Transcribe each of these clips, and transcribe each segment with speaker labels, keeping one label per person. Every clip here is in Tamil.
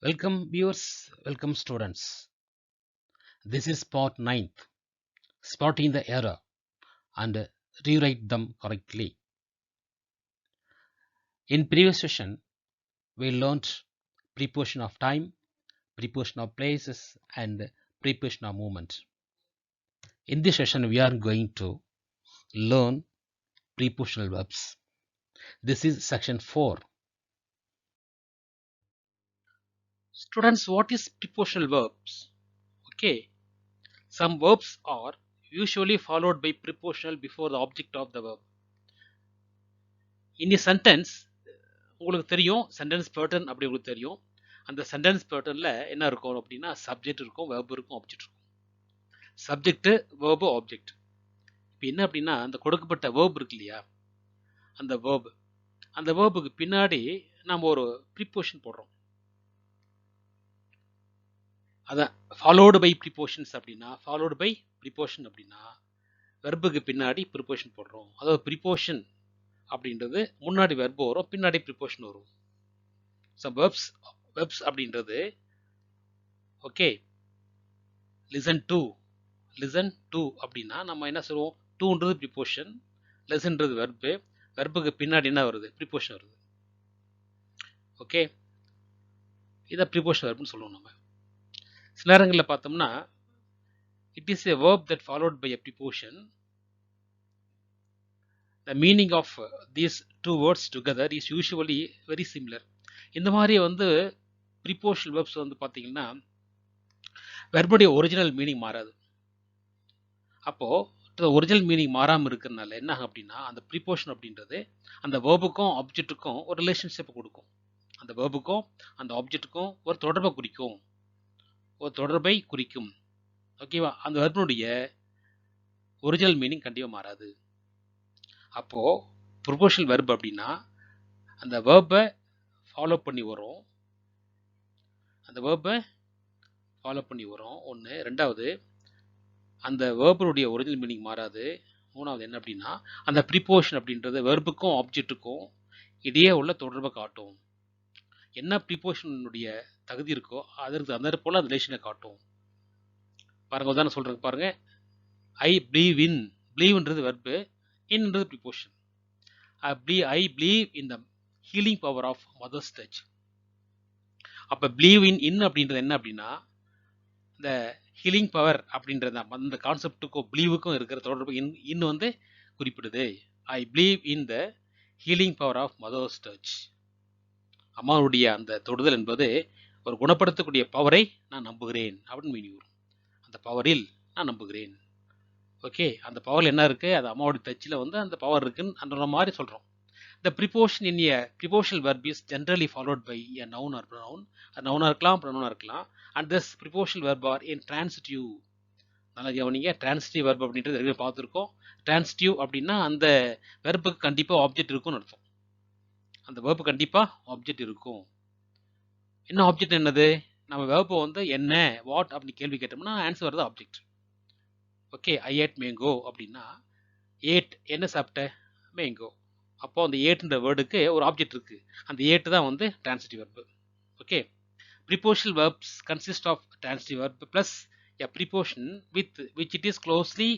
Speaker 1: Welcome viewers, welcome students. This is part 9th, spotting the error and rewrite them correctly. In previous session, we learned preposition of time, preposition of places and preposition of movement. In this session, we are going to learn prepositional verbs. This is section 4. Students, what is prepositional verbs? Okay, some verbs are usually followed by prepositional before the object of the verb. In a sentence, உங்களுக்கு தெரியும் சென்டென்ஸ் பேட்டர்ன் அப்படி உங்களுக்கு தெரியும். அந்த சென்டென்ஸ் பேட்டர்னில் என்ன இருக்கும் அப்படின்னா சப்ஜெக்ட் இருக்கும், வெர்ப் இருக்கும், ஆப்ஜெக்ட் இருக்கும். Subject, verb, object. இப்போ என்ன அப்படின்னா அந்த கொடுக்கப்பட்ட வேர்ப் இருக்கு இல்லையா, அந்த வேர்புக்கு பின்னாடி நம்ம ஒரு ப்ரிப்போஷன் போடுறோம். அதான் ஃபாலோடு பை ப்ரிப்போஷன்ஸ் அப்படின்னா, ஃபாலோடு பை ப்ரிப்போஷன் அப்படின்னா வெர்புக்கு பின்னாடி ப்ரிப்போஷன் போடுறோம். அதாவது ப்ரிப்போஷன் அப்படின்றது முன்னாடி வெர்பு வரும், பின்னாடி ப்ரிப்போஷன் வரும். ஸோ வெர்ப்ஸ் அப்படின்றது ஓகே லிசன் டு அப்படின்னா நம்ம என்ன சொல்லுவோம், டூன்றது ப்ரிப்போஷன், லெசன்றது வெர்புக்கு பின்னாடி என்ன வருது, ப்ரிப்போஷன் வருது. ஓகே, இதை ப்ரிப்போஷன் வெர்ப்னு சொல்லுவோம். நம்ம சில நேரங்களில் பார்த்தோம்னா it is a verb that followed by a preposition. The meaning of these two words together is usually very similar. இந்த மாதிரி ப்ரிப்போஷனல் வெர்ப்ஸ் பார்த்தீங்கன்னா வெர்புடைய ஒரிஜினல் மீனிங் மாறாது. அப்போது ஒரிஜினல் மீனிங் மாறாமல் இருக்கிறதுனால என்ன ஆகும் அப்படின்னா அந்த ப்ரிப்போஷன் அப்படின்றது அந்த வேர்புக்கும் ஆப்ஜெக்ட்டுக்கும் ஒரு ரிலேஷன்ஷிப்பை கொடுக்கும். அந்த வேர்புக்கும் அந்த ஆப்ஜெக்ட்டுக்கும் ஒரு தொடர்பை குறிக்கும். ஓகேவா, அந்த வெர்புடைய ஒரிஜினல் மீனிங் கண்டிப்பாக மாறாது. அப்போது ப்ரிப்போஷனல் வெர்ப் அப்படின்னா அந்த வேர்பை ஃபாலோ பண்ணி வரும், ஒன்று. ரெண்டாவது, அந்த வேர்புடைய ஒரிஜினல் மீனிங் மாறாது. மூணாவது என்ன அப்படின்னா அந்த ப்ரிப்போஷன் அப்படின்றது வெர்புக்கும் ஆப்ஜெக்ட்டுக்கும் இடையே உள்ள தொடர்பை காட்டும். என்ன ப்ரிப்போஷனுடைய தகுதி இருக்கோ அதற்கு அந்த போல் அந்த ரிலேஷனை காட்டும். பாருங்க, உதாரணம் சொல்கிறேன் பாருங்க. ஐ பிலீவ் இன், பிலீவ்ன்றது வெர்பு, இன்ன்றது preposition. I believe in the healing power of mother's touch. அப்போ பிலீவ் இன் அப்படின்றது என்ன அப்படின்னா இந்த ஹீலிங் பவர் அப்படின்றது அந்த கான்செப்டுக்கும் பிலீவுக்கும் இருக்கிற தொடர்பு இன் குறிப்பிடுது. I believe in the healing power of mother's touch. அம்மாவுடைய அந்த தொடுதல் என்பது ஒரு குணப்படுத்தக்கூடிய பவரை நான் நம்புகிறேன் அப்படின்னு மீனிங் வரும். அந்த பவரில் நான் நம்புகிறேன். ஓகே, அந்த பவர் என்ன இருக்குது, அது அம்மாவுடைய டச்சில் அந்த பவர் இருக்குன்னு அந்த மாதிரி சொல்கிறோம். The preposition in a prepositional verb is generally followed by a noun or pronoun. நவுனாக இருக்கலாம், ப்ரொனவுனாக இருக்கலாம். And this prepositional verb are in transitive. நல்லா கவனிங்க, transitive verb அப்படின்றது நிறைய பார்த்துருக்கோம். transitive அப்படின்னா அந்த வெர்புக்கு கண்டிப்பாக ஆப்ஜெக்ட் இருக்கும்னு அர்த்தம். அந்த வெர்பு கண்டிப்பாக ஆப்ஜெக்ட் இருக்கும். என்ன ஆப்ஜெக்ட் என்னது, நம்ம வெர்பு என்ன வாட் அப்படின்னு கேள்வி கேட்டோம்னா ஆன்சர் வருது object. Okay, I ate mango அப்படின்னா ஏட் என்ன சாப்பிட்ட, மேங்கோ. அப்போ அந்த ஏட்ன்ற வேர்டுக்கு ஒரு ஆப்ஜெக்ட் இருக்குது, அந்த ஏட்டு தான் transitive verb. Okay, prepositional verbs consist of transitive verb plus a preposition with which it is closely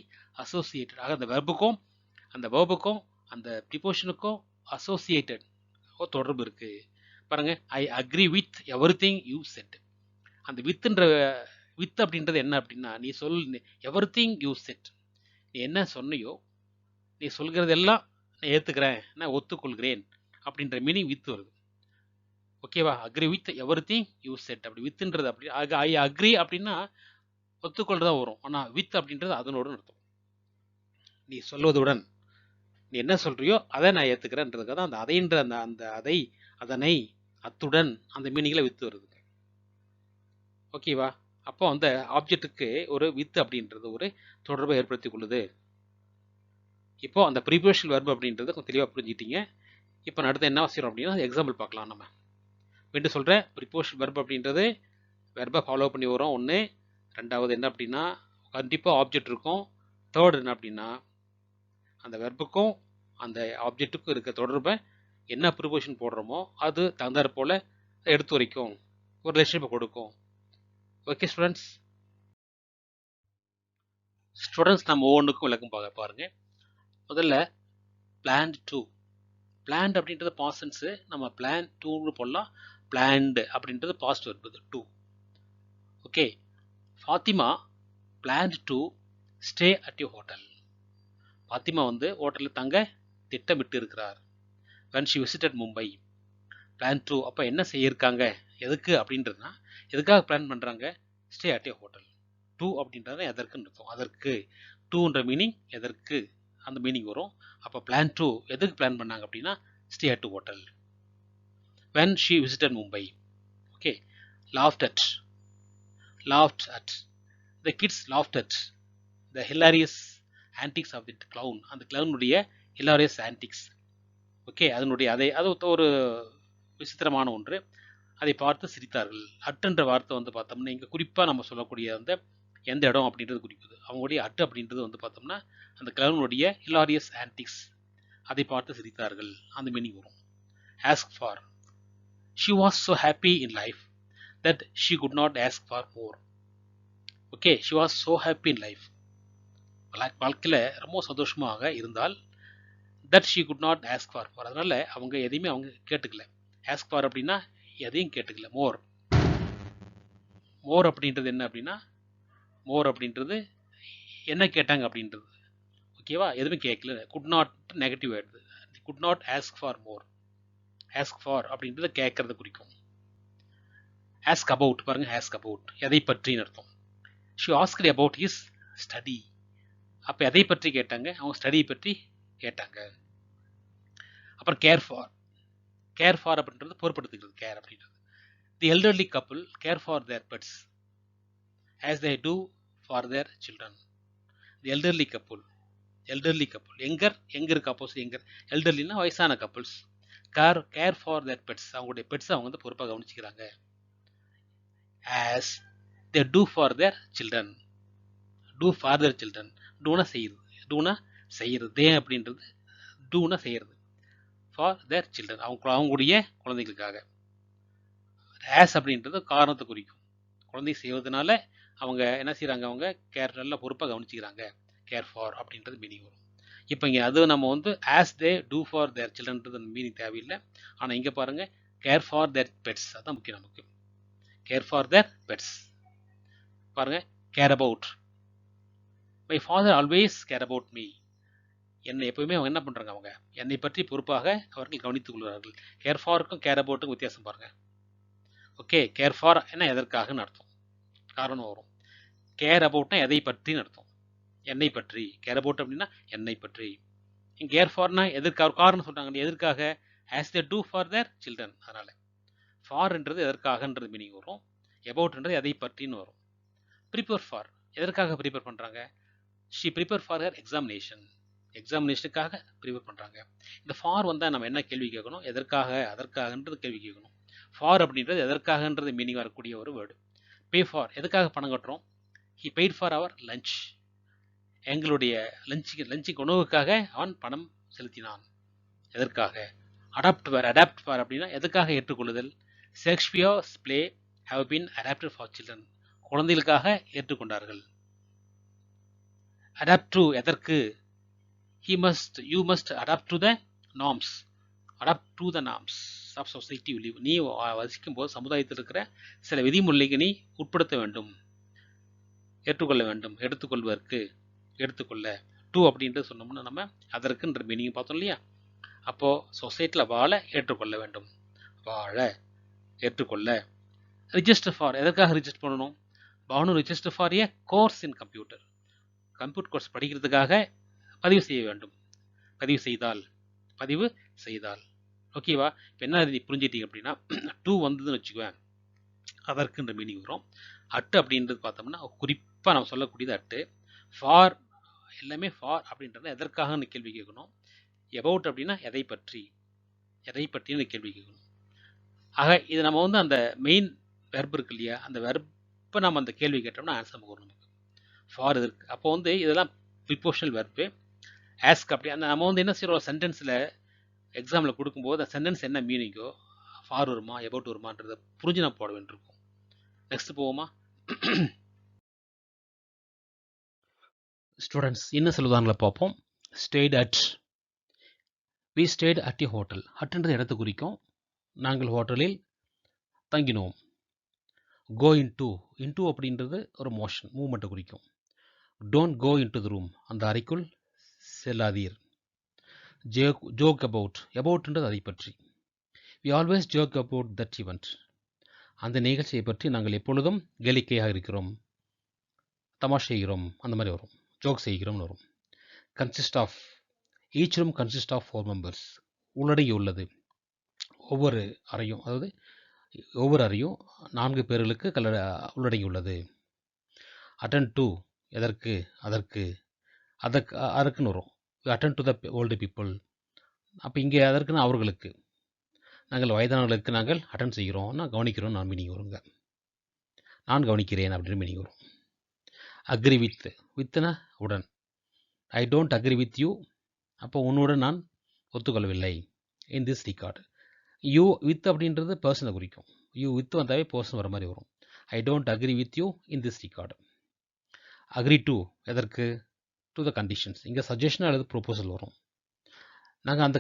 Speaker 1: associated. ஆக அந்த வெர்புக்கும் அந்த வேர்புக்கும் அந்த ப்ரிப்போஷனுக்கும் அசோசியேட்டட் தொடர்பு இருக்குது. பாருங்கள், I agree with everything you said. அந்த வித் அப்படின்றது என்ன அப்படின்னா நீ எவ்ரிதிங் யூ செட், நீ என்ன சொன்னையோ, நீ சொல்கிறதெல்லாம் நான் ஏற்றுக்கிறேன், நான் ஒத்துக்கொள்கிறேன் அப்படின்ற மீனிங் வித் வருது. ஓகேவா, agree with everything you said. அப்படி வித்துன்றது அப்படி ஐ அக்ரி அப்படின்னா ஒத்துக்கொள்றதா வரும். ஆனால் வித் அப்படின்றது அதனோடு அர்த்தம். நீ சொல்வதுடன், நீ என்ன சொல்றியோ அதை நான் ஏற்றுக்கிறேன்றதுக்காக தான் அந்த அதைன்ற அதனை அத்துடன் அந்த மீனிங்கில் வித்து வருது. ஓகேவா, அப்போ அந்த ஆப்ஜெக்ட்டுக்கு ஒரு வித் அப்படின்றது ஒரு தொடர்பை ஏற்படுத்தி கொள்ளுது. இப்போ அந்த ப்ரிப்போஷனல் வெர்ப் அப்படின்றத கொஞ்சம் தெளிவாக புரிஞ்சுக்கிட்டீங்க. இப்போ அடுத்து என்ன செய்யறோம் அப்படின்னா எக்ஸாம்பிள் பார்க்கலாம். நம்ம மீண்டும் சொல்கிறேன், ப்ரிப்போஷனல் வெர்ப் அப்படின்றது வெர்பை ஃபாலோ பண்ணி வரும் ஒன்று. ரெண்டாவது என்ன அப்படின்னா கண்டிப்பாக ஆப்ஜெக்ட் இருக்கும். தேர்ட் என்ன அப்படின்னா அந்த வெர்புக்கும் அந்த ஆப்ஜெக்ட்டுக்கும் இருக்க தொடர்பை என்ன ப்ரிப்போஷன் போடுறோமோ அது தகுந்தாற் போல் எடுத்து வரைக்கும் ஒரு ரிலேஷன்ஷிப்பை கொடுக்கும். ஓகே ஸ்டூடெண்ட்ஸ் நம்ம ஒவ்வொன்றுக்கும் விளக்கம் பாருங்க. முதல்ல பிளான்ட் டூ. பிளான்ட் அப்படின்றது பாஸ்டன்ஸு, நம்ம பிளான் டூன்னு போடலாம். பிளான்டு அப்படின்றது பாஸ்ட் வருது to. Okay, Fatima planned to stay at you hotel. Fatima வந்து ஹோட்டலில் தங்க திட்டமிட்டு இருக்கிறார். when she visited Mumbai. Plan to அப்போ என்ன செய்யிருக்காங்க, எதுக்கு அப்படின்றதுனா எதுக்காக பிளான் பண்ணுறாங்க, stay at you hotel. To அப்படின்றது எதற்குன்னு இருக்கும், அதற்கு. டூன்ற மீனிங் எதற்கு, அந்த மீனிங் வரும். அப்போ பிளான் டூ எதுக்கு பிளான் பண்ணாங்க அப்படின்னா stay at hotel. when she visited Mumbai. Okay, laughed at the kids laughed at the hilarious antics of the clown. அந்த clownனுடைய hilarious antics. ஓகே, அதனுடைய அது ஒரு விசித்திரமான ஒன்று, அதை பார்த்து சிரித்தார்கள். அட்டுன்ற வார்த்தை வந்து பார்த்தோம்னா இங்கே குறிப்பாக நம்ம சொல்லக்கூடிய அந்த எந்த இடம் அப்படின்றது குறிக்குது. அவங்களுடைய அட்டு அப்படின்றது வந்து பார்த்தோம்னா அந்த கிளவுனுடைய ஹிலாரியஸ் ஆன்டிக்ஸ், அதை பார்த்து சிரித்தார்கள், அந்த மீனிங் வரும். Ask for. She was so happy in life that she could not ask for more. Okay, she was so happy in life, வாழ்க்கையில் ரொம்ப சந்தோஷமாக இருந்தால். That she could not ask for more, அதனால் அவங்க எதையுமே அவங்க கேட்டுக்கல. ஆஸ்க் ஃபார் அப்படின்னா எதையும் கேட்டுக்கல. மோர் அப்படின்றது என்ன அப்படின்னா, மோர் அப்படின்றது என்ன கேட்டாங்க அப்படின்றது. ஓகேவா, எதுவுமே கேட்கல. குட் நாட் நெகட்டிவ் ஆயிடுது. Could not ask for more. Ask for அப்படின்றது கேட்கறத குறிக்கும். ஆஸ்க் அபவுட் பாருங்க, ஆஸ்க் அபவுட் எதை பற்றின்னு அர்த்தம். She asked about his study. அப்போ எதை பற்றி கேட்டாங்க, அவங்க ஸ்டடியை பற்றி கேட்டாங்க. அப்புறம் கேர் ஃபார். கேர் ஃபார் அப்படின்றது பொறுப்படுத்துகிறது, கேர் அப்படின்றது. The elderly couple care for their pets as they do for their children. The elderly couple. எங்க இருக்கு அப்போஸ் எங்கர். எல்டர்லினா வயசான couples. Care for their pets, அவங்களுடைய பெட்ஸ் அவங்க வந்து பொறுப்பாக கவனிச்சுக்கிறாங்க. as they do for their children. do for their children. டூனா செய்யறது. தே அப்படின்றது டூனா செய்யறது. ஃபார் தேர் சில்ட்ரன், அவங்களுடைய குழந்தைகளுக்காக. ஆஸ் அப்படின்றது காரணத்தை குறிக்கும். குழந்தை செய்வதனால அவங்க என்ன செய்கிறாங்க, அவங்க கேர் நல்லா பொறுப்பாக கவனிச்சிக்கிறாங்க. கேர் ஃபார் அப்படின்றது மீனிங் வரும். இப்போ இங்கே அது நம்ம வந்து as they do for their சில்ட்ரன்றது மீனிங் தேவையில்லை. ஆனால் இங்கே பாருங்கள், கேர் ஃபார் தேர் பெட்ஸ், அதுதான் முக்கியம் நமக்கு. Care for their pets. பாருங்கள், care about. My father always care about me. என்னை எப்பவுமே அவங்க என்ன பண்ணுறாங்க, அவங்க என்னை பற்றி பொறுப்பாக அவர்கள் கவனித்துக் கொள்கிறார்கள். கேர் ஃபாருக்கும் கேர் அபவுட்டுக்கும் வித்தியாசம் பாருங்கள். ஓகே, கேர் ஃபார் என்ன எதற்காகன்னு அர்த்தம், காரணம் வரும். கேர் அபவுட்னா எதை பற்றின்னு அர்த்தம், என்னை பற்றி. கேர் அபவுட் அப்படின்னா என்னை பற்றி. கேர் ஃபார்னா எதற்காக, காரணம் சொல்கிறாங்க, எதற்காக. As they do for their children. அதனால் ஃபார்ன்றது எதற்காகன்றது மீனிங் வரும். அபவுட்ன்றது எதை பற்றின்னு வரும். ப்ரிப்பேர் ஃபார், எதற்காக ப்ரிப்பேர் பண்ணுறாங்க. ஷி ப்ரிப்பேர் ஃபார் ஹர் எக்ஸாமினேஷனுக்காக ப்ரிப்பேர் பண்ணுறாங்க. இந்த ஃபார் வந்தால் நம்ம என்ன கேள்வி கேட்கணும், எதற்காக அதற்காகன்றது கேள்வி கேட்கணும். ஃபார் அப்படின்றது எதற்காகன்றது மீனிங் வரக்கூடிய ஒரு வேர்டு. பே ஃபார், எதுக்காக பணம் கட்டுறோம். He paid for our lunch, எங்களுடைய லஞ்சுக்கு உணவுக்காக அவன் பணம் செலுத்தினான். எதற்காக. அடாப்ட் ஃபார் அப்படின்னா எதுக்காக ஏற்றுக்கொள்ளுதல். Shakespeare's play have been adapted for children, குழந்தைகளுக்காக ஏற்றுக்கொண்டார்கள். அடாப்ட் டு எதற்கு. you must adapt to the norms of society you live. நீ வசிக்கும் போது சமுதாயத்தில் இருக்கிற சில விதிமுறைக்கு நீ உட்படுத்த வேண்டும், ஏற்றுக்கொள்ள வேண்டும். எடுத்துக்கொள்ள டூ அப்படின்ட்டு சொன்னோம்னா நம்ம அதற்குன்ற மீனிங் பார்த்தோம் இல்லையா. அப்போது சொசைட்டியில் வாழ ஏற்றுக்கொள்ள வேண்டும், ஏற்றுக்கொள்ள. ரிஜிஸ்டர் ஃபார், எதற்காக ரிஜிஸ்டர் பண்ணணும். Banu register for a course in computer course படிக்கிறதுக்காக பதிவு செய்ய வேண்டும். பதிவு செய்தால். ஓகேவா, இப்போ என்ன புரிஞ்சிட்டீங்க அப்படின்னா, டூ வந்ததுன்னு வச்சுக்குவேன், அதற்குன்ற மீனிங் வரும். அட்டு அப்படின்றது பார்த்தோம்னா குறிப்பாக நம்ம சொல்லக்கூடியது அட்டு. ஃபார் எல்லாமே ஃபார் அப்படின்றத எதற்காகன்னு கேள்வி கேட்கணும். எபவுட் அப்படின்னா எதை பற்றின்னு கேள்வி கேட்கணும். ஆக இது நம்ம வந்து அந்த மெயின் வெர்ப் இருக்கு இல்லையா, அந்த வெர்ப்பை நம்ம அந்த கேள்வி கேட்டோம்னா ஆன்சர் வரும் நமக்கு. ஃபார் இருக்கு. அப்போ வந்து இதெல்லாம் ப்ரிப்போஷனல் வெர்பு. ஆஸ்க் அப்படி அந்த நம்ம வந்து என்ன செய்கிறோம், சென்டென்ஸில் எக்ஸாமில் கொடுக்கும்போது அந்த சென்டென்ஸ் என்ன மீனிங்கோ, ஃபார் வருமா எபவுட் வருமானதை புரிஞ்சு நம்ம போட வேண்டியிருக்கும். நெக்ஸ்ட் போவோமா? ஸ்டூடெண்ட்ஸ் என்ன சொல்லுவாங்களா பார்ப்போம். Stayed at, we stayed at a hotel. அட்ன்றது இடத்தை குறிக்கும். நாங்கள் ஹோட்டலில் தங்கினோம். கோ இன்டு அப்படின்றது ஒரு மோஷன், மூவ்மெண்ட்டை குறிக்கும். Don't go into the room, அந்த அறைக்குள் செல்லாதீர். ஜோக் அபவுட்ன்றது அதை பற்றி. We always joke about that event, அந்த நிகழ்ச்சியை பற்றி நாங்கள் எப்பொழுதும் கேளிக்கையாக இருக்கிறோம், தமாஷ் செய்கிறோம், அந்த மாதிரி வரும். ஜோக் செய்கிறோம்னு வரும். Consist of, each room consist of 4 members, உள்ளடங்கி உள்ளது. ஒவ்வொரு அறையும், அதாவது ஒவ்வொரு அறையும் 4 பேர்களுக்கு உள்ளடங்கி உள்ளது. அட்டன் டு, எதற்கு, அதற்குன்னு வரும். Attend to the old people, அப்போ இங்கே அதற்குன்னு அவர்களுக்கு, நாங்கள் வயதானவர்களுக்கு நாங்கள் அட்டன் செய்கிறோம்னா கவனிக்கிறோம், நான் மீனிங் வருங்க. நான் கவனிக்கிறேன் அப்படின்னு மீனிங் வரும். அக்ரி வித்னா உடன். I don't agree with you, அப்போ உன்னுடன் நான் ஒத்துக்கொள்ளவில்லை. In this regard, you with அப்படின்றது பர்சனை குறிக்கும். யூ வித் வந்தாவே பர்சன் வர மாதிரி வரும். I don't agree with you in this regard. Agree to, எதற்கு, டு த கண்டிஷன்ஸ். இங்கே சஜஷன் அல்லது ப்ரொபோசல் வரும். நாங்கள் அந்த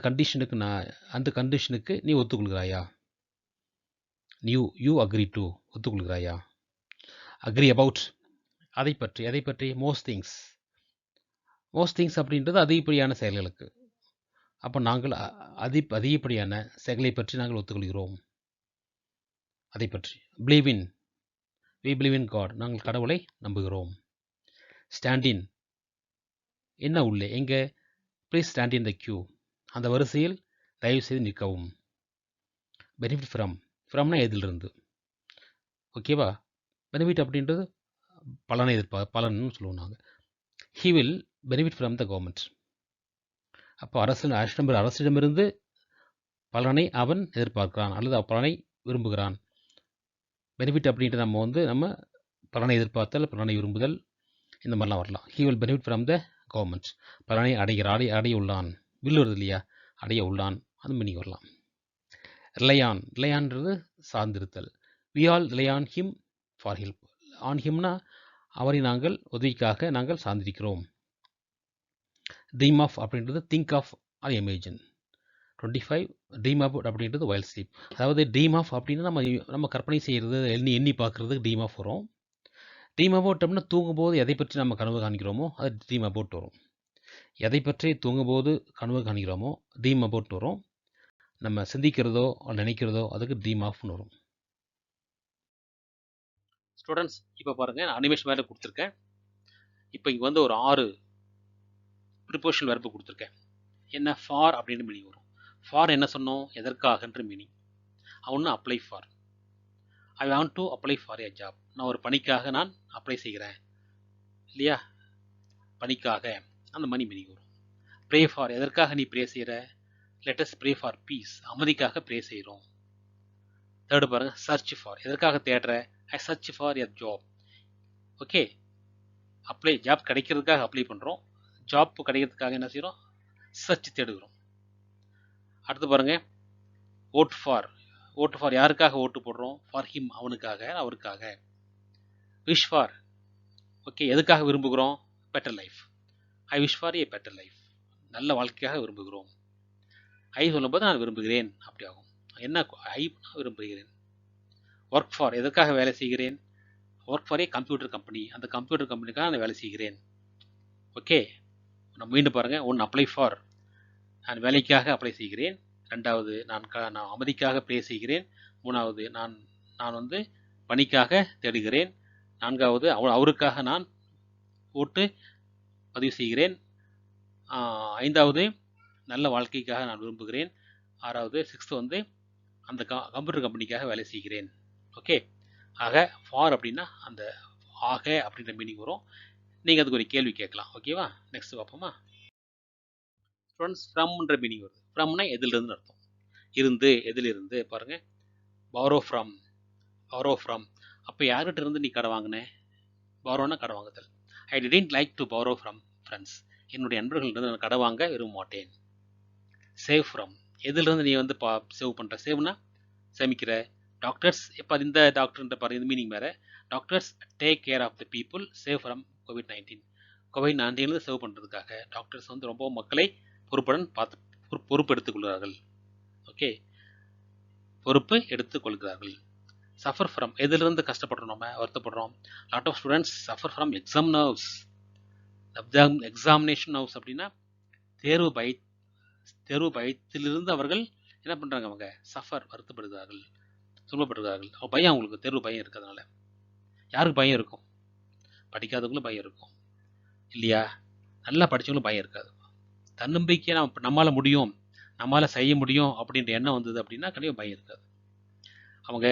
Speaker 1: கண்டிஷனுக்கு நீ ஒத்துக்கொள்கிறாயா. யூ அக்ரி டு, ஒத்துக்கொள்கிறாயா. அக்ரி அபவுட், அதை பற்றி. மோஸ்ட் திங்ஸ் அப்படின்றது அதிகப்படியான செயல்களுக்கு. அப்போ நாங்கள் அதிகப்படியான செயல்களை பற்றி நாங்கள் ஒத்துக்கொள்கிறோம், அதை பற்றி. வி பிலீவ் இன் காட், நாங்கள் கடவுளை நம்புகிறோம். ஸ்டாண்டின், என்ன உள்ளே, எங்கே. Please stand in the queue, அந்த வரிசையில் தயவு செய்து நிற்கவும். பெனிஃபிட் ஃப்ரம்னா எதிலிருந்து, ஓகேவா. பெனிஃபிட் அப்படின்றது பலனை பலன்னு சொல்லுவோம் நாங்கள். He will benefit from the government, அப்போ அரசிடமிருந்து பலனை அவன் எதிர்பார்க்கிறான் அல்லது பலனை விரும்புகிறான். பெனிஃபிட் அப்படின்ட்டு நம்ம பலனை எதிர்பார்த்தல், பலனை விரும்புதல், இந்த மாதிரிலாம் வரலாம். He will benefit from the government, பலனை அடைய உள்ளான். வில் வருது இல்லையா, அடைய உள்ளான், அந்த மீனிங் வரலாம். ரிலையான்றது சார்ந்திருத்தல். We all rely on him for help. On ஹிம்னா அவரை நாங்கள் உதவிக்காக நாங்கள் சார்ந்திருக்கிறோம். ட்ரீம் ஆஃப் அப்படின்றது think of or imagine. 25 dream about அப்படின்றது வைல் ஸ்லீப். அதாவது ட்ரீம் ஆஃப் அப்படின்னா நம்ம கற்பனை செய்கிறது, எண்ணி பார்க்குறது ட்ரீம் ஆஃப் வரும். ட்ரீம் அபவுட் அப்படின்னா தூங்கும்போது எதை பற்றி நம்ம கனவு காண்கிறோமோ அது ட்ரீம் அபவுட் வரும். எதை பற்றி தூங்கும்போது கனவு காண்கிறோமோ ட்ரீம் அபவுட் வரும். நம்ம சிந்திக்கிறதோ நினைக்கிறதோ அதுக்கு ட்ரீம் ஆஃப்னு வரும். ஸ்டூடெண்ட்ஸ் இப்போ பாருங்கள், நான் அனிமேஷன் வேறு கொடுத்துருக்கேன். இப்போ இங்கே வந்து ஒரு 6 ப்ரிப்போஷனல் வெர்பு கொடுத்துருக்கேன். என்ன, ஃபார் அப்படின்னு மீனிங் வரும். ஃபார் என்ன சொன்னோம், எதற்காகன்ற மீனிங். ஒன்று apply for, I want to apply for a job, நான் ஒரு பணிக்காக நான் அப்ளை செய்கிறேன் இல்லையா, பணிக்காக, அந்த மணி மீனிங் வரும். ப்ரே ஃபார், எதற்காக நீ ப்ரே செய்கிற, லெட்டஸ் ப்ரே ஃபார் பீஸ், அமைதிக்காக ப்ரே செய்கிறோம். தேர்டு பாருங்க, சர்ச் ஃபார், எதற்காக தேடுற, I search for a job. Okay, apply, job கிடைக்கிறதுக்காக அப்ளை பண்ணுறோம், ஜாப் கிடைக்கிறதுக்காக என்ன செய்கிறோம், சர்ச் தேடுகிறோம். அடுத்து பாருங்க, ஓட் ஃபார் யாருக்காக ஓட்டு போடுறோம், ஃபார் ஹிம், அவனுக்காக, அவருக்காக. விஷ் ஃபார், ஓகே, எதுக்காக விரும்புகிறோம், better life, I wish for A better life, நல்ல வாழ்க்கையாக விரும்புகிறோம். ஐ சொல்லும்போது நான் விரும்புகிறேன் அப்படி ஆகும். என்ன, ஐ விரும்புகிறேன். ஒர்க் ஃபார், எதற்காக வேலை செய்கிறேன், work for A computer company, அந்த கம்ப்யூட்டர் கம்பெனிக்காக நான் வேலை செய்கிறேன். ஓகே, நம்ம மீண்டும் பாருங்கள். ஒன்று அப்ளை ஃபார், நான் வேலைக்காக அப்ளை செய்கிறேன். ரெண்டாவது நான் அமைதிக்காக ப்ரே செய்கிறேன். மூணாவது நான் வந்து பணிக்காக தேடுகிறேன். நான்காவது அவருக்காக நான் ஓட்டு பதிவு செய்கிறேன். ஐந்தாவது நல்ல வாழ்க்கைக்காக நான் விரும்புகிறேன். ஆறாவது, சிக்ஸ்த்து வந்து அந்த கம்ப்யூட்டர் கம்பெனிக்காக வேலை செய்கிறேன். ஓகே, ஆக ஃபார் அப்படின்னா அந்த ஆக அப்படின்ற மீனிங் வரும். நீங்கள் அதுக்கு ஒரு கேள்வி கேட்கலாம். ஓகேவா, நெக்ஸ்ட் பார்ப்போமா. ஸ்டூடெண்ட்ஸ், ஃப்ரம்ன்ற மீனிங் வருது. ஃப்ரம்னா எதிலிருந்து அர்த்தம். இருந்து, எதிலிருந்து பாருங்கள். பாரோ ஃப்ரம், அப்போ யார்கிட்ட இருந்து நீ கடை வாங்கின, பாரோனா கடை வாங்குதல். I didn't like to borrow from friends, என்னுடைய நண்பர்களிருந்து நான் கடை வாங்க விரும்ப மாட்டேன். சேவ் ஃப்ரம், எதிலிருந்து நீ வந்து சேவ் பண்ணுற, சேவ்னா சேமிக்கிற, டாக்டர்ஸ் இப்போ இந்த டாக்டர்ன்ற பாருங்க இந்த மீனிங் வேறு. Doctors take care of the people save from கோவிட்-19. கோவிட்-19 சேவ் பண்ணுறதுக்காக டாக்டர்ஸ் வந்து ரொம்ப மக்களை பொறுப்புடன் பொறுப்பு எடுத்துக்கொள்கிறார்கள். ஓகே, பொறுப்பு எடுத்துக்கொள்கிறார்கள். சஃபர் ஃப்ரம் எதிலிருந்து கஷ்டப்படுறோம், நம்ம வருத்தப்படுறோம். Lot of students suffer from exam nerves. Examination nerves அப்படின்னா தேர்வு பயத்திலிருந்து அவர்கள் என்ன பண்ணுறாங்க, அவங்க சஃபர் வருத்தப்படுகிறார்கள், துன்பப்படுகிறார்கள். பயம், அவங்களுக்கு தேர்வு பயம் இருக்கிறதுனால. யாருக்கு பயம் இருக்கும்? படிக்காதவங்களும் பயம் இருக்கும் இல்லையா? நல்லா படித்தவங்களும் பயம் இருக்காது. தன்னம்பிக்கை நம்மளால் முடியும், நம்மளால் செய்ய முடியும் அப்படின்ற எண்ணம் வந்தது அப்படின்னா கண்டிப்பாக பயம் இருக்காது. அவங்க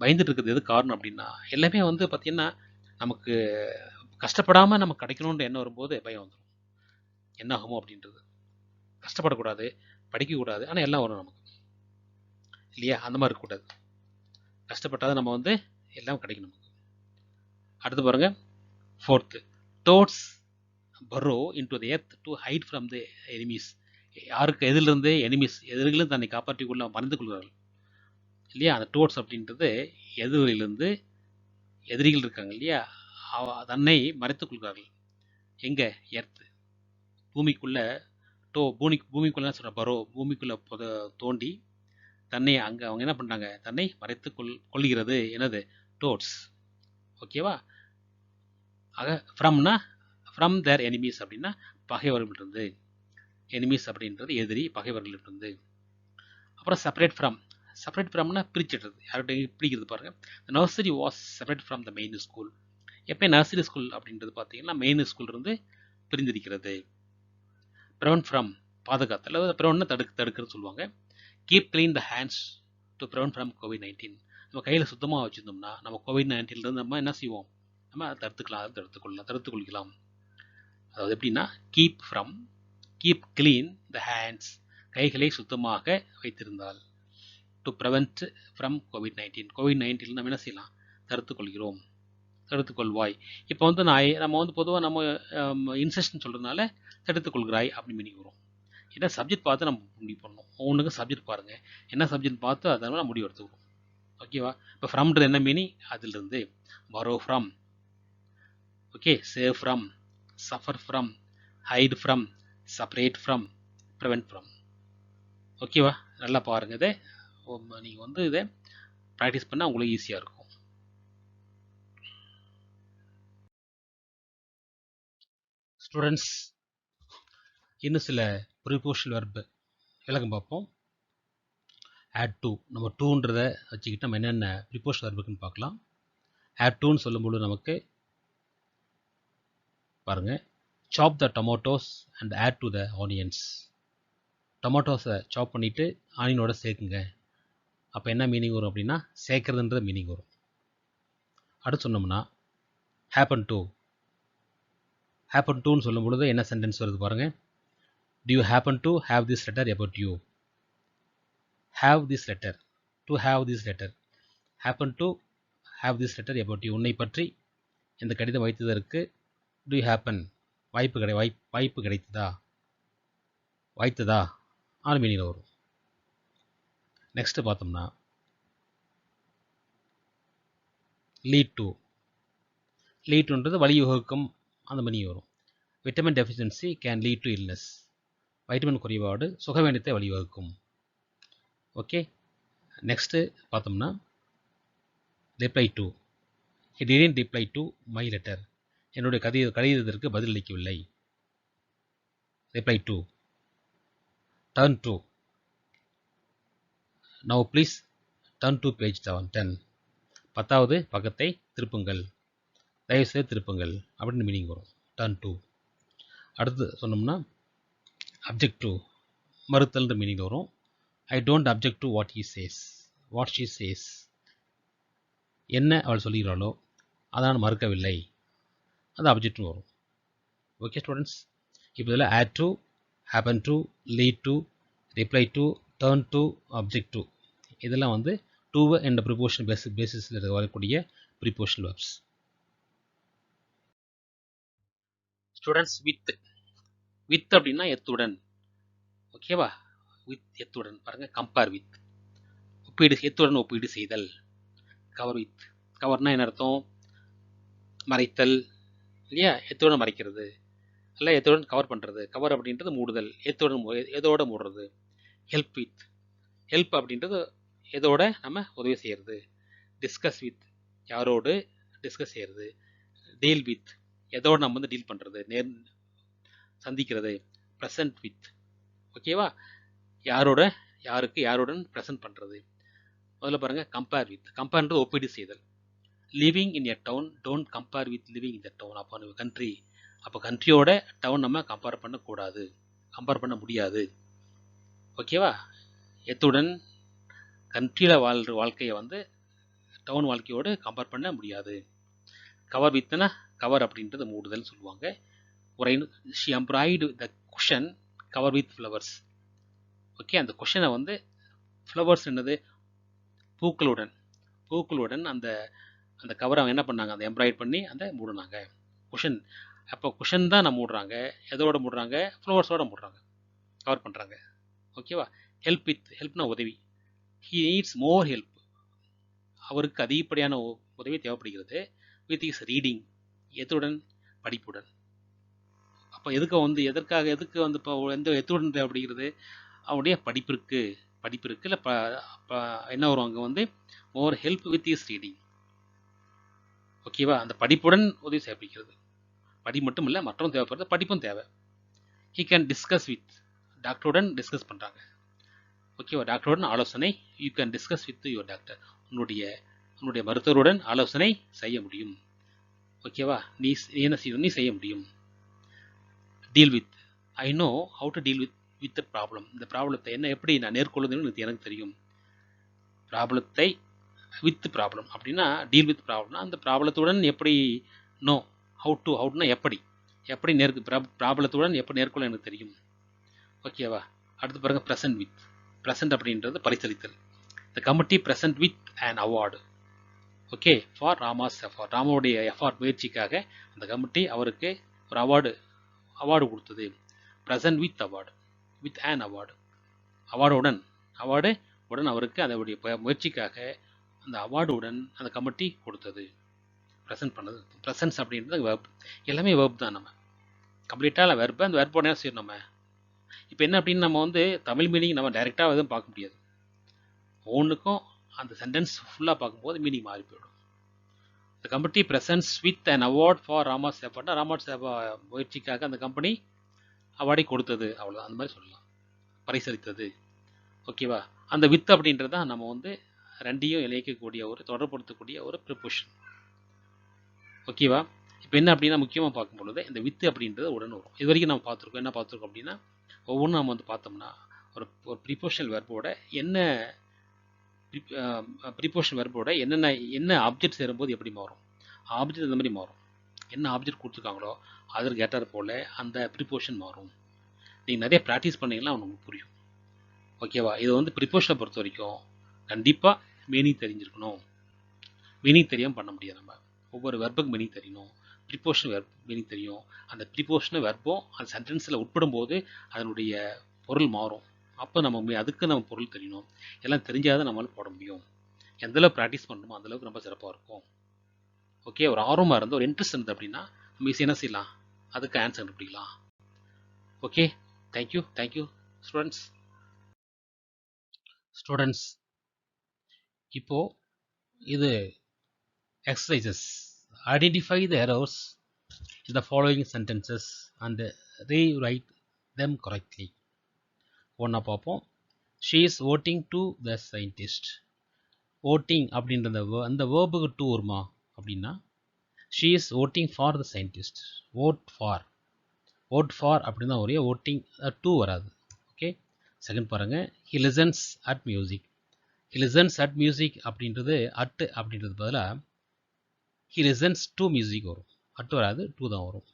Speaker 1: பயந்துட்டு இருக்கிறது எது காரணம் அப்படின்னா, எல்லாமே வந்து பார்த்திங்கன்னா நமக்கு கஷ்டப்படாமல் நமக்கு கிடைக்கணுன்ற எண்ணம் வரும்போது பயம் வந்துடும். என்ன ஆகுமோ அப்படின்றது. கஷ்டப்படக்கூடாது, படிக்கக்கூடாது, ஆனால் எல்லாம் வரும் நமக்கு இல்லையா? அந்த மாதிரி இருக்கக்கூடாது. கஷ்டப்பட்டாதான் நம்ம வந்து எல்லாம் கிடைக்கும் நமக்கு. அடுத்து பாருங்க, 4th, toads burrow into the earth to hide from the enemies. யாருக்கு எதிலிருந்து? எனிமீஸ், எதிரிகளும் தன்னை காப்பாற்றிக்கொள்ள மறைந்து கொள்கிறார்கள் இல்லையா? அந்த டோட்ஸ் அப்படின்றது எதிரிலிருந்து, எதிரிகள் இருக்காங்க இல்லையா, தன்னை மறைத்துக் கொள்கிறார்கள். எங்கே? எர்த், பூமிக்குள்ள. பூமிக்குள்ள சொல்ற பரோ, பூமிக்குள்ள தோண்டி தன்னை அங்கே அவங்க என்ன பண்ணுறாங்க, தன்னை மறைத்து கொள்கிறது. என்னது? டோட்ஸ். ஓகேவா? ஆக ஃப்ரம்னா ஃப்ரம் தேர் எனிமீஸ் அப்படின்னா பகைவர்களிலிருந்து. எனிமீஸ் அப்படின்றது எதிரி, பகைவர்களிலிருந்து. அப்புறம் செப்பரேட் ஃப்ரம்னா பிரிச்சிடுறது, யார்கிட்ட பிடிக்கிறது பாருங்கள். Nursery was separate from the main school. எப்போ நர்சரி ஸ்கூல் அப்படின்றது பார்த்தீங்கன்னா மெயின் ஸ்கூல் இருந்து பிரிந்திருக்கிறது. ப்ரிவென்ட் ஃப்ரம் பாதுகாத்தல், அதாவது ப்ரிவென்ட்னா தடுக்கிறது சொல்லுவாங்க. Keep clean the hands to prevent from COVID-19. நம்ம கையில் சுத்தமாக வச்சுருந்தோம்னா நம்ம கோவிட்-19 நம்ம என்ன செய்வோம், நம்ம தடுத்து கொள்ளிக்கலாம். அதாவது எப்படின்னா, கீப் க்ளீன் த ஹேண்ட்ஸ், கைகளை சுத்தமாக வைத்திருந்தால். டு ப்ரிவென்ட் ஃப்ரம் கோவிட்-19 நம்ம என்ன செய்யலாம், தடுத்துக்கொள்வாய். இப்போ வந்து நம்ம வந்து பொதுவாக நம்ம இன்செஷன் சொல்கிறதுனால தடுத்துக்கொள்கிறாய் அப்படி மீனிங் வரும். ஏன்னா சப்ஜெக்ட் பார்த்து நம்ம முடிவு பண்ணணும். ஒவ்வொன்றுக்கு சப்ஜெக்ட் பாருங்கள், என்ன சப்ஜெக்ட் பார்த்து அதனால முடிவு எடுத்துக்கிறோம். ஓகேவா? இப்போ ஃப்ரம்ன்றது என்ன மீனிங்? அதிலிருந்து. borrow from, okay, save from, suffer from, hide from, separate from, prevent from. ஓகேவா? நல்லா பாருங்கள். இதை நீங்கள் வந்து இதை ப்ராக்டிஸ் பண்ணால் உங்களுக்கு ஈஸியாக இருக்கும். ஸ்டூடெண்ட்ஸ், இன்னும் சில ப்ரிபோஷனல் வெர்பு விளக்கம் பார்ப்போம். ஆட் டு, நம்ம டூன்றதை வச்சுக்கிட்டு நம்ம என்னென்ன ப்ரிபோஷனல் வெர்புக்குன்னு பார்க்கலாம். ஆட் டூன்னு சொல்லும்போது நமக்கு பாருங்கள், chop the tomatoes and add to the onions. டொமேட்டோஸை சாப் பண்ணிவிட்டு ஆனியனோட சேர்க்குங்க. அப்போ என்ன மீனிங் வரும் அப்படின்னா சேர்க்குறதுன்ற மீனிங் வரும். அடுத்து சொன்னோம்னா ஹேப்பன் டூன்னு சொல்லும் பொழுது என்ன சென்டென்ஸ் வருது பாருங்கள். Do you happen to have this letter about you? Have this letter. To have this letter. Happen to have this letter about you. உன்னை பற்றி இந்த கடிதம் வைத்ததற்கு do you happen, வாய்ப்பு கிடைத்ததா, வாய்த்ததா ஆன மீனிங்கில் வரும். நெக்ஸ்ட்டு பார்த்தோம்னா லீட்டுன்றது வழிவகுக்கும் அந்த மீனிங் வரும். Vitamin deficiency can lead to illness. Vitamin குறைபாடு சுகவீனத்தை வழிவகுக்கும். ஓகே, நெக்ஸ்ட்டு பார்த்தோம்னா reply to. He didn't reply to my letter. என்னுடைய கடிதத்திற்கு பதிலளிக்கவில்லை. Reply to. Turn to. Now please turn to page 10. 10வது பக்கத்தை திருப்புங்கள், தயவுசெய்து திருப்புங்கள் அப்படின்னு மீனிங் வரும். Turn to. அடுத்து சொன்னோம்னா அப்ஜெக்ட் டு, மறுத்தல்ன்ற மீனிங் வரும். I don't object to what she chase. என்ன அவள் சொல்கிறாளோ அதை நான் மறுக்கவில்லை, அது அப்ஜெக்ட்னு வரும். ஓகே ஸ்டூடெண்ட்ஸ், இப்போ இதில் add to, happen to, lead to, reply to, turn to, object to, இதெல்லாம் வந்து டு என்ற ப்ரிபோஷன் பேசிஸில் வரக்கூடிய ப்ரிபோஷனல் வெர்ப்ஸ். ஸ்டூடெண்ட்ஸ், வித் அப்படின்னா எத்துடன். ஓகேவா? வித் எத்துடன் பாருங்கள், கம்பேர் வித், எத்துடன் ஒப்பீடு செய்தல். Cover with. கவர்னா என்ன அர்த்தம்? மறைத்தல் இல்லையா? எத்தோட மறைக்கிறது இல்லை எத்தோட கவர் பண்ணுறது. கவர் அப்படின்றது மூடுதல், எதோட மூடுறது. Help with. ஹெல்ப் அப்படின்றது எதோட நம்ம உதவி செய்கிறது. டிஸ்கஸ் வித், யாரோடு டிஸ்கஸ் செய்கிறது. டீல் வித், எதோட நம்ம வந்து டீல் பண்ணுறது, சந்திக்கிறது. ப்ரெசன்ட் வித், ஓகேவா? யாருடன் ப்ரெசன்ட் பண்ணுறது. முதல்ல பாருங்கள், கம்பேர் வித். கம்பேர்ன்றது ஒப்பீடு செய்தல். Living in a down don't compare with living in the down. அப்போ கண்ட்ரி, அப்போ கண்ட்ரியோட டவுன் நம்ம கம்பேர் பண்ணக்கூடாது, கம்பேர் பண்ண முடியாது. ஓகேவா? எத்துடன் கண்ட்ரியில் வாழ்கிற வாழ்க்கையை வந்து டவுன் வாழ்க்கையோடு கம்பேர் பண்ண முடியாது. கவர் வித்னா, கவர் அப்படின்றது மூடுதல் சொல்லுவாங்க. ஒரு she embroider the cushion cover with flowers. Okay, அந்த குஷனை வந்து ஃப்ளவர்ஸ் என்னது, பூக்களுடன் அந்த அந்த கவரை அவங்க என்ன பண்ணாங்க, அந்த எம்ப்ராய்ட் பண்ணி அந்த மூடினாங்க. குஷன், அப்போ குஷன் தான் நம்ம மூடுறாங்க. எதோட மூடுறாங்க? ஃப்ளவர்ஸோட மூடுறாங்க, கவர் பண்ணுறாங்க. ஓகேவா? ஹெல்ப் வித், ஹெல்ப்னா உதவி. ஹீ நீட்ஸ் மோர் ஹெல்ப், அவருக்கு அதிகப்படியான உதவி தேவைப்படுகிறது. வித் இஸ் ரீடிங், எதுடன்? படிப்புடன். அப்போ எதுக்கு வந்து இப்போ எத்துடன் தேவைப்படுகிறது? அவனுடைய படிப்பிற்கு இல்லை என்ன வரும் அங்கே வந்து மோர் ஹெல்ப் வித் இஸ் ரீடிங். ஓகேவா? அந்த படிப்புடன் உதவி செய்யப்படுகிறது. படி மட்டும் இல்லை, மற்றவங்க தேவைப்படுறது, படிப்பும் தேவை. ஹீ கேன் டிஸ்கஸ் வித், டாக்டருடன் டிஸ்கஸ் பண்ணுறாங்க. ஓகேவா? டாக்டருடன் ஆலோசனை. You can discuss with your doctor, உன்னுடைய மருத்துவருடன் ஆலோசனை செய்ய முடியும். ஓகேவா? நீ என்ன செய்யணும், நீ செய்ய முடியும். Deal with, I know how to deal with the problem. இந்த ப்ராப்ளத்தை என்ன எப்படி நான் நேர்கொள்ளுதுன்னு எனக்கு தெரியும். ப்ராப்ளத்தை வித் ப்ராப்ளம் அப்படின்னா டீல் வித் ப்ராப்ளம்னா அந்த ப்ராப்ளத்துடன் எப்படி, நோ ஹவுட்னா எப்படி ப்ராப்ளத்துடன் எப்படி நேர்கொள்ள எனக்கு தெரியும். ஓகேவா? அடுத்து பாருங்கள், ப்ரெசன்ட் வித். ப்ரெசன்ட் அப்படின்றது பரிசளித்தல். The committee present with an award. Okay, for Rama's effort. ராமாவுடைய எஃபார்ட், முயற்சிக்காக அந்த கமிட்டி அவருக்கு ஒரு அவார்டு கொடுத்தது. Present with award, with an award. அவார்டுடன் அவருக்கு அதனுடைய முயற்சிக்காக அந்த அவார்டுடன் அந்த கமிட்டி கொடுத்தது. ப்ரெசன்ட் பண்ணது. ப்ரெசன்ஸ் அப்படின்றது வெர்ப். எல்லாமே வெர்ப் தான். நம்ம கம்ப்ளீட்டாக வெர்பை அந்த வெர்போட என்ன செய்யணும் நம்ம. இப்போ என்ன அப்படின்னு நம்ம வந்து தமிழ் மீனிங் நம்ம டைரெக்டாக எதுவும் பார்க்க முடியாது. ஒவ்வொன்றுக்கும் அந்த சென்டென்ஸ் ஃபுல்லாக பார்க்கும்போது மீனிங் மாறி போயிடும். The committee presents with an award for Rama's சேஃபார்ட்னா ராமாஸ் சேஃபா முயற்சிக்காக அந்த கம்பெனி அவார்டை கொடுத்தது. அவ்வளோதான், அந்த மாதிரி சொல்லலாம், பரிசளித்தது. ஓகேவா? அந்த வித் அப்படின்றது தான் நம்ம வந்து ரெண்டையும் இணைக்கக்கூடிய தொடர்படுத்தக்கூடிய ஒரு ப்ரிப்போஷன். ஓகேவா? இப்போ என்ன அப்படின்னா முக்கியமாக பார்க்கும் பொழுது இந்த வித்து அப்படின்றது உடன் வரும். இது வரைக்கும் நம்ம பார்த்துருக்கோம். என்ன பார்த்துருக்கோம் அப்படின்னா, ஒவ்வொன்றும் நம்ம வந்து பார்த்தோம்னா ஒரு ப்ரிப்போஷனல் வெர்போட ப்ரிப்போஷனல் வெர்போட என்ன ஆப்ஜெக்ட் சேரும்போது எப்படி மாறும், ஆப்ஜெக்ட் இந்த மாதிரி மாறும். என்ன ஆப்ஜெக்ட் கொடுத்துருக்காங்களோ அதற்கு ஏற்றார் போல் அந்த ப்ரிப்போஷன் மாறும். நீங்கள் நிறைய ப்ராக்டிஸ் பண்ணிங்கன்னா உங்களுக்கு புரியும். ஓகேவா? இது வந்து ப்ரிப்போஷனை பொறுத்த வரைக்கும் கண்டிப்பாக மீனிங் தெரிஞ்சிருக்கணும். மீனிங் தெரியாமல் பண்ண முடியாது. நம்ம ஒவ்வொரு வெர்புக்கு மீனிங் தெரியணும். ப்ரிப்போஷன் மீனிங் தெரியும். அந்த ப்ரிப்போஷன் வெர்பும் அந்த சென்டென்ஸில் உட்படும் போது அதனுடைய பொருள் மாறும். அப்போ அதுக்கு நம்ம பொருள் தெரியணும். எல்லாம் தெரிஞ்சாதான் நம்மளால் போட முடியும். எந்தளவு ப்ராக்டிஸ் பண்ணணுமோ அந்தளவுக்கு ரொம்ப சிறப்பாக இருக்கும். ஓகே, ஒரு ஆர்வமாக இருந்து ஒரு இன்ட்ரெஸ்ட் இருந்தது அப்படின்னா நம்ம ஈஸியாக என்ன செய்யலாம், அதுக்கு ஆன்சர் கண்டுபிடிக்கலாம். Okay, thank you students. இப்போது இது exercises. Identify the errors in the following sentences and rewrite them correctly. ஒன்றா பார்ப்போம். She is voting to the scientist. voting அப்படின்ற அந்த வேர்புக்கு to வருமா அப்படின்னா she is voting for the scientist. vote for அப்படின்னா ஒரே voting to வராது. ஓகே, செகண்ட் பாருங்கள். he listens at music அப்படின்றது அப்படின்றது பதிலாக he listens to music வரும். வராது, to தான் வரும்.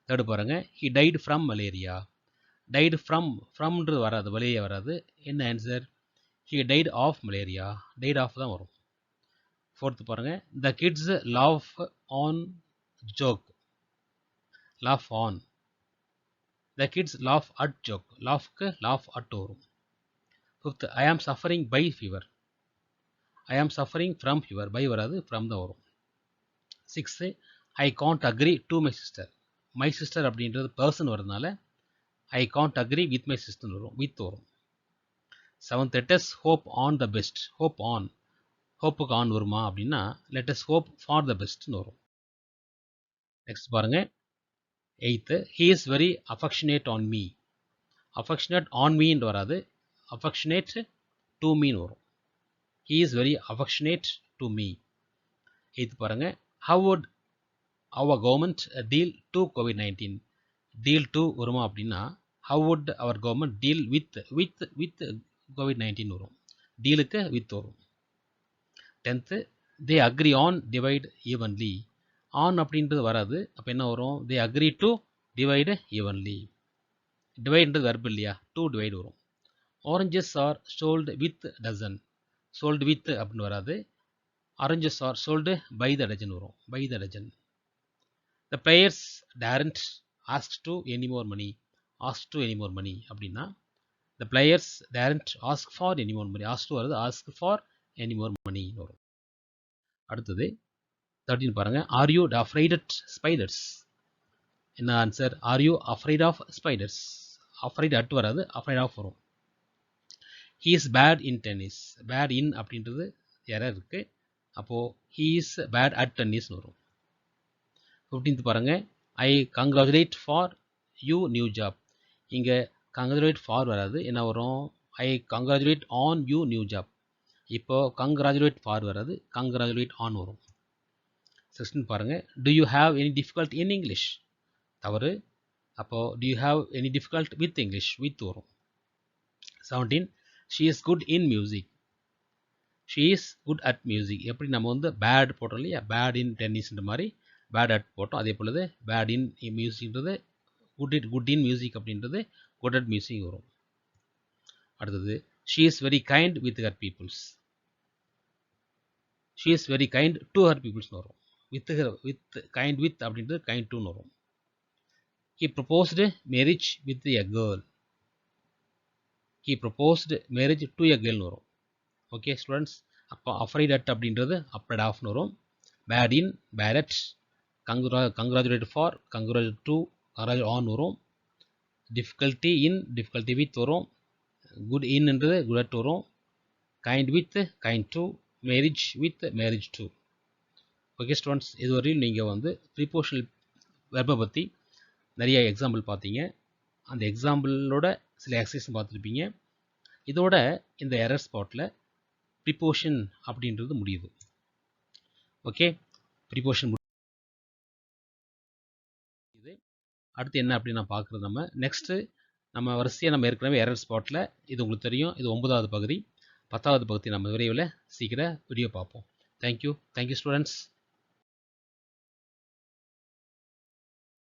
Speaker 1: தேர்டு பாருங்கள். he died from malaria. died fromன்றது வராது, வலியே வராது. என்ன answer? he died of malaria. died of தான் வரும். ஃபோர்த்து பாருங்கள். the kids laugh on joke. laugh on. the kids laugh at joke. laugh at வரும். Fifth, I am suffering by fever. ஐ ஆம் சஃபரிங் ஃப்ரம் ஃபீவர். பை வராது, ஃப்ரம் தான் வரும். 6 I can't agree to my sister. My sister அப்படின்றது பர்சன் வரதுனால I can't agree with my sister வரும், வித் வரும். 7th let us hope on the best. hope on, ஹோப்புக்கு ஆன் வருமா அப்படின்னா let us hope for the bestன்னு வரும். நெக்ஸ்ட் பாருங்க 8th he is very affectionate on me. affectionate on meன்னு வராது, affectionate to meன்னு வரும். he is very affectionate to me. 8th பாருங்க how would our government deal to COVID-19. deal to வருமா அப்படின்னா how would our government deal with COVID-19 வரும், டீலுக்கு வித் வரும். 10th they agree on divide evenly. on அப்படின்றது வராது, அப்போ என்ன வரும், they agree to divide evenly. டிவைட்ன்றது வெர்ப் இல்லையா, to divide வரும். oranges are sold with dozen. sold with அப்படின்னு வராது, oranges are sold by the dozen வரும், by the dozen. the players daren't ask to any more money. ask to any more money அப்படின்னா the players daren't ask for any more money. ask to வராது, ask for any more money வரும். அடுத்தது 13 பாருங்க are you afraid of spiders. என்ன answer, are you afraid of spiders. afraid at வராது, afraid of வரும். he is bad in tennis. bad in அப்படின்றது எரர் இருக்கு, அப்போ he is bad at tennis வரும். 15th பாருங்க I congratulate for you new job. இங்க congratulate for வராது, என்ன வரும், I congratulate on you new job. இப்போ congratulate for வராது, congratulate on வரும். 16 பாருங்க do you have any difficulty in English. தவறு, அப்போ do you have any difficulty with English, with வரும். 17 she is good in music. she is good at music. எப்படி நம்ம வந்து bad போட்டோம் இல்லையா, bad in tennisன்ற மாதிரி bad at போட்டோம், அதே போலது bad in musicன்றது good in music அப்படின்றது good at music வரும். அடுத்தது she is very kind with her peoples. she is very kind to her peoples வரும், with kind with அப்படின்றது kind to வரும். he proposed marriage with a girl. he proposed marriage to a girl வரும். ஓகே ஸ்டூடெண்ட்ஸ், அப்போ afraid at அப்படின்றது afraid of வரும். bad in, bad at, congratulate for, congratulate to, congratulate on வரும். difficulty in, difficulty with வரும். good in என்றது good at வரும். kind with, kind to, marriage with, marriage to. Okay students, இதுவரையும் நீங்கள் வந்து ப்ரீபோஷனல் வெர்பை பற்றி நிறைய எக்ஸாம்பிள் பார்த்தீங்க. அந்த எக்ஸாம்பிளோட சில எக்ஸசைஸ் பார்த்துருப்பீங்க. இதோட இந்த எரர் ஸ்பாட்டில் ப்ரிபோஷன் அப்படின்றது முடியுது. ஓகே, ப்ரிபோஷன் முடியுது. அடுத்து என்ன அப்படின்னு நான் பார்க்குறது, நம்ம நெக்ஸ்ட்டு நம்ம வரிசையாக நம்ம ஏற்கனவே எரர் ஸ்பாட்டில், இது உங்களுக்கு தெரியும், இது 9வது பகுதி. 10வது பகுதி நம்ம விரைவில் சீக்கிரம் வீடியோ பார்ப்போம். Thank you students.